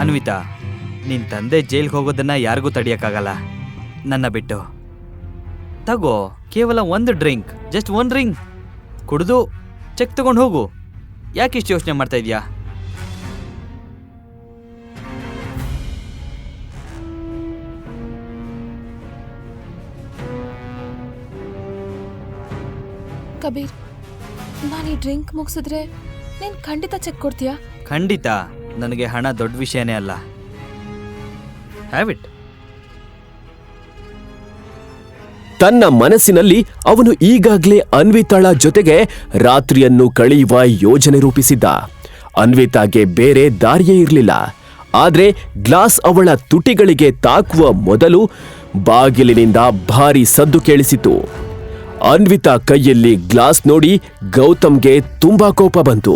ಅನ್ವಿತಾ, ನಿನ್ ತಂದೆ ಜೈಲ್ಗೆ ಹೋಗೋದನ್ನ ಯಾರಿಗೂ ತಡಿಯಕ್ಕಾಗಲ್ಲ, ನನ್ನ ಬಿಟ್ಟು. ತಗೋ, ಕೇವಲ ಒಂದು ಡ್ರಿಂಕ್, ಜಸ್ಟ್ ಒನ್ ಡ್ರಿಂಕ್ ಕುಡಿದು ಚೆಕ್ ತಗೊಂಡು ಹೋಗು. ಯಾಕಿಷ್ಟು ಯೋಚನೆ ಮಾಡ್ತಾ ಇದೀಯಾ? ಕಬೀರ್, ನಾನು ಈ ಡ್ರಿಂಕ್ ಮುಗಿಸಿದ್ರೆ ನೀನ್ ಖಂಡಿತ ಚೆಕ್ ಕೊಡ್ತೀಯಾ? ಖಂಡಿತ. ನನಗೆ ಹಣ ದೊಡ್ಡ ವಿಷಯನೇ ಅಲ್ಲ. Have it. ತನ್ನ ಮನಸ್ಸಿನಲ್ಲಿ ಅವನು ಈಗಾಗಲೇ ಅನ್ವಿತಾಳ ಜೊತೆಗೆ ರಾತ್ರಿಯನ್ನು ಕಳೆಯುವ ಯೋಜನೆ ರೂಪಿಸಿದ್ದ. ಅನ್ವಿತಾಗೆ ಬೇರೆ ದಾರಿಯೇ ಇರಲಿಲ್ಲ. ಆದ್ರೆ ಗ್ಲಾಸ್ ಅವಳ ತುಟಿಗಳಿಗೆ ತಾಕುವ ಮೊದಲು ಬಾಗಿಲಿನಿಂದ ಭಾರಿ ಸದ್ದು ಕೇಳಿಸಿತು. ಅನ್ವಿತಾ ಕೈಯಲ್ಲಿ ಗ್ಲಾಸ್ ನೋಡಿ ಗೌತಮ್ಗೆ ತುಂಬಾ ಕೋಪ ಬಂತು.